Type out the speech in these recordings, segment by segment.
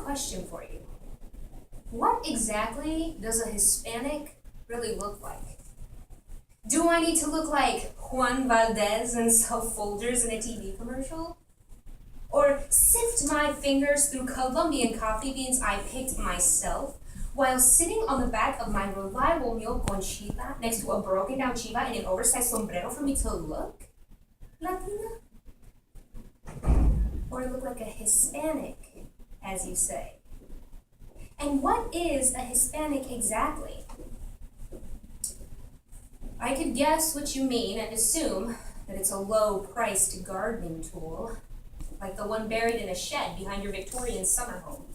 question for you. What exactly does a Hispanic really look like? Do I need to look like Juan Valdez and sell Folgers in a TV commercial? Or sift my fingers through Colombian coffee beans I picked myself while sitting on the back of my reliable mule Conchita next to a broken down chiva and an oversized sombrero for me to look Latina? Or look like a Hispanic, as you say? And what is a Hispanic exactly? I could guess what you mean and assume that it's a low-priced gardening tool, like the one buried in a shed behind your Victorian summer home.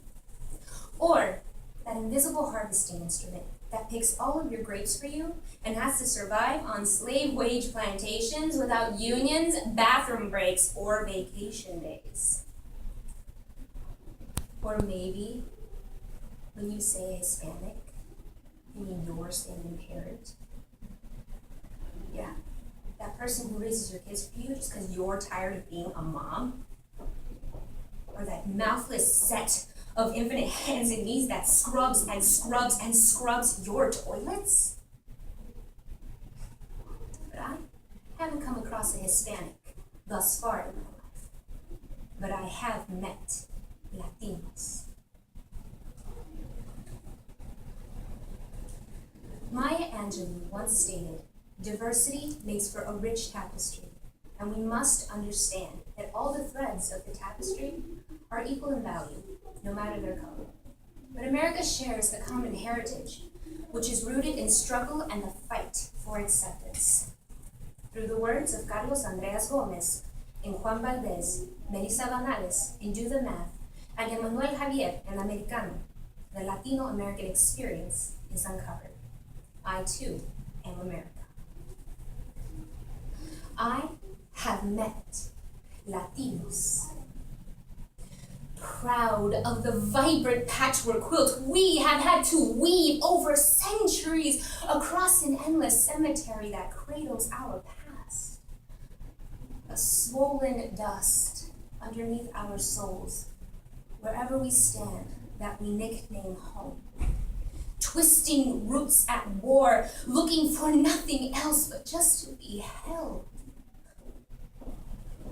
Or that invisible harvesting instrument that picks all of your grapes for you and has to survive on slave wage plantations without unions, bathroom breaks, or vacation days. Or maybe when you say Hispanic, you mean your standing parent. Yeah, that person who raises your kids for you just because you're tired of being a mom. Or that mouthless set of infinite hands and knees that scrubs and scrubs and scrubs your toilets. But I haven't come across a Hispanic thus far in my life. But I have met Latinos. Maya Angelou once stated, "Diversity makes for a rich tapestry, and we must understand that all the threads of the tapestry are equal in value, no matter their color. But America shares a common heritage, which is rooted in struggle and the fight for acceptance." Through the words of Carlos Andreas Gomez, in Juan Valdez, Melissa Banales, in Do the Math, and Emmanuel Javier in Americano, the Latino-American experience is uncovered. I, too, am America. I have met Latinos. Proud of the vibrant patchwork quilt we have had to weave over centuries across an endless cemetery that cradles our past. A swollen dust underneath our souls, wherever we stand, that we nickname home. Twisting roots at war, looking for nothing else but just to be held.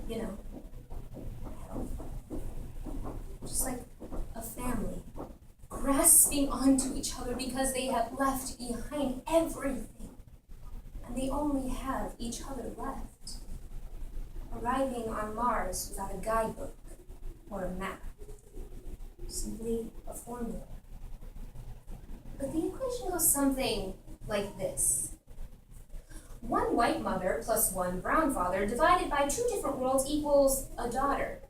You know, held. Just like a family, grasping onto each other because they have left behind everything, and they only have each other left. Arriving on Mars without a guidebook or a map, simply a formula. But the equation goes something like this. One white mother plus one brown father divided by two different worlds equals a daughter.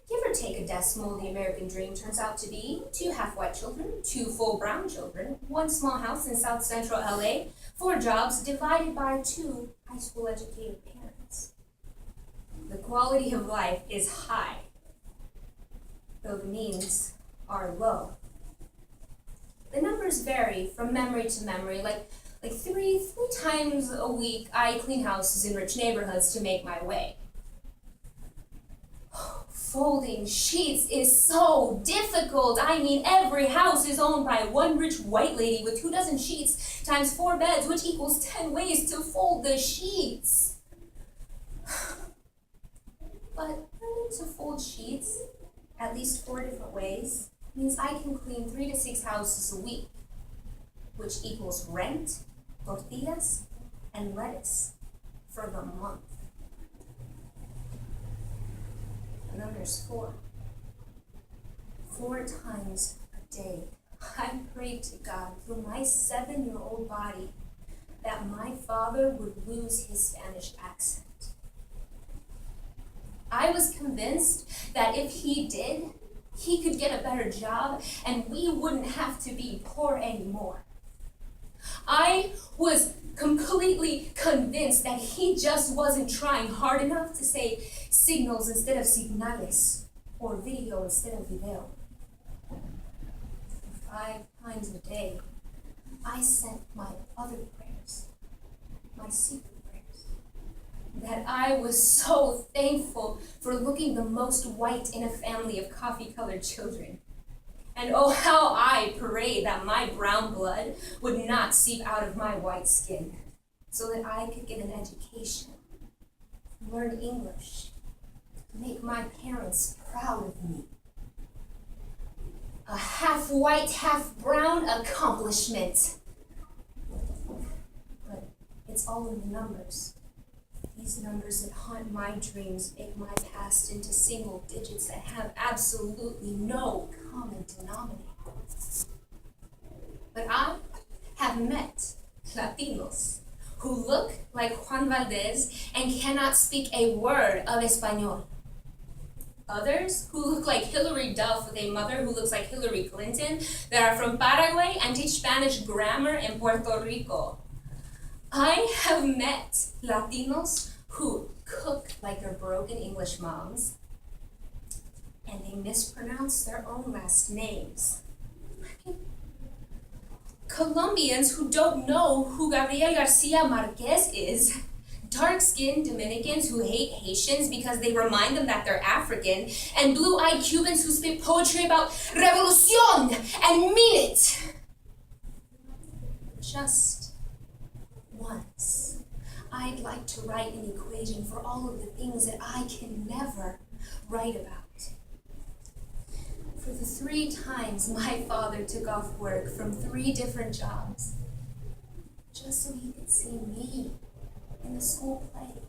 Give or take a decimal, the American dream turns out to be 2 half-white children, 2 full brown children, 1 small house in South Central LA, 4 jobs divided by 2 high school educated parents. The quality of life is high, though the means are low. The numbers vary from memory to memory, like three times a week I clean houses in rich neighborhoods to make my way. Folding sheets is so difficult. I mean, every house is owned by one rich white lady with 24 sheets times 4 beds, which equals 10 ways to fold the sheets. But learning to fold sheets at least 4 different ways means I can clean 3 to 6 houses a week, which equals rent, tortillas, and lettuce for the month. And then there's 4. 4 times a day, I prayed to God through my 7-year-old body that my father would lose his Spanish accent. I was convinced that if he did, he could get a better job and we wouldn't have to be poor anymore. I was completely convinced that he just wasn't trying hard enough to say signals instead of signales or video instead of video. 5 times a day, I sent my other prayers, my secret prayers, that I was so thankful for looking the most white in a family of coffee-colored children. And oh, how I prayed that my brown blood would not seep out of my white skin, so that I could get an education, learn English, make my parents proud of me. A half-white, half-brown accomplishment. But it's all in the numbers. These numbers that haunt my dreams make my past into single digits that have absolutely no common denominator. But I have met Latinos who look like Juan Valdez and cannot speak a word of Espanol. Others who look like Hillary Duff with a mother who looks like Hillary Clinton that are from Paraguay and teach Spanish grammar in Puerto Rico. I have met Latinos who cook like their broken English moms, and they mispronounce their own last names. Colombians who don't know who Gabriel Garcia Marquez is, dark-skinned Dominicans who hate Haitians because they remind them that they're African, and blue-eyed Cubans who spit poetry about revolución and mean it. Just once, I'd like to write an equation for all of the things that I can never write about. For the 3 times my father took off work from 3 different jobs, just so he could see me in the school play.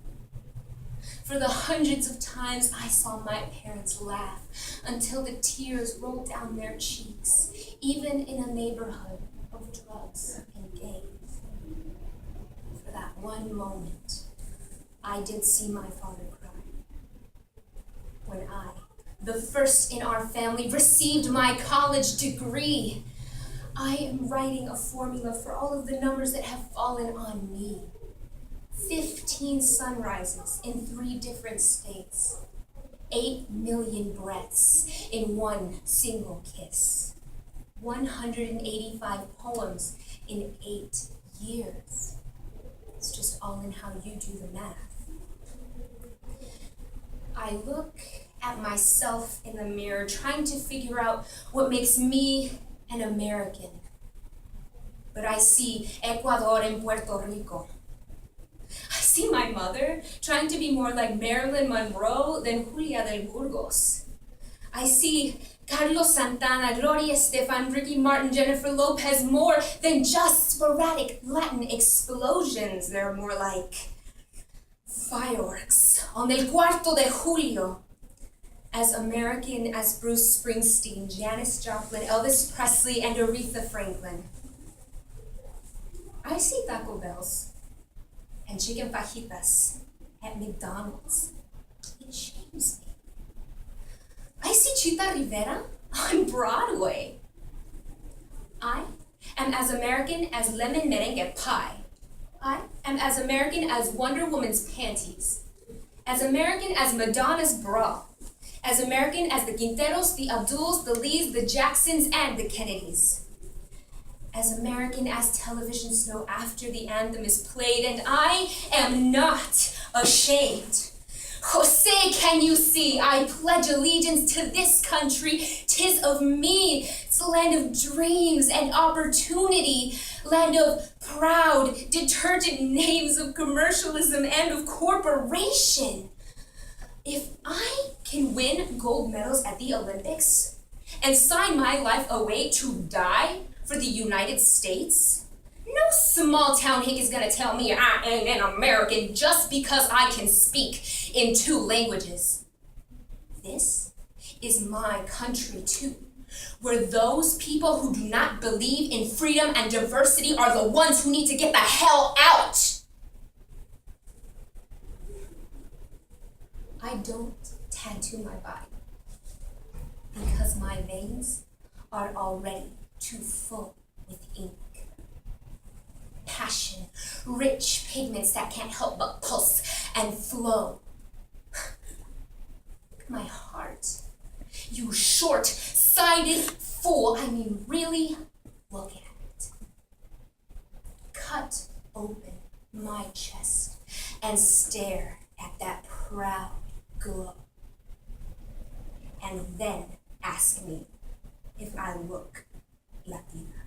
For the hundreds of times I saw my parents laugh until the tears rolled down their cheeks, even in a neighborhood of drugs and gangs. For that one moment, I did see my father cry. When I, the first in our family, received my college degree, I am writing a formula for all of the numbers that have fallen on me. 15 sunrises in 3 different states. 8 million breaths in one single kiss. 185 poems in 8 years. It's just all in how you do the math. I look at myself in the mirror, trying to figure out what makes me an American. But I see Ecuador and Puerto Rico. I see my mother trying to be more like Marilyn Monroe than Julia del Burgos. I see Carlos Santana, Gloria Estefan, Ricky Martin, Jennifer Lopez more than just sporadic Latin explosions. They're more like fireworks on el Cuarto de Julio. As American as Bruce Springsteen, Janis Joplin, Elvis Presley, and Aretha Franklin. I see Taco Bells and chicken fajitas at McDonald's. It shames me. I see Chita Rivera on Broadway. I am as American as lemon merengue pie. I am as American as Wonder Woman's panties. As American as Madonna's bra. As American as the Quinteros, the Abduls, the Lees, the Jacksons, and the Kennedys. As American as television snow after the anthem is played, and I am not ashamed. Jose, can you see? I pledge allegiance to this country. 'Tis of me. It's a land of dreams and opportunity. Land of proud, detergent names of commercialism and of corporation. If I can win gold medals at the Olympics and sign my life away to die for the United States, no small town hick is gonna tell me I am an American just because I can speak in 2 languages. This is my country too, where those people who do not believe in freedom and diversity are the ones who need to get the hell out. I don't tattoo my body because my veins are already too full with ink. Passion, rich pigments that can't help but pulse and flow. My heart, you short-sighted fool. I mean, really, look at it. Cut open my chest and stare at that proud glow. And then ask me if I look Latina.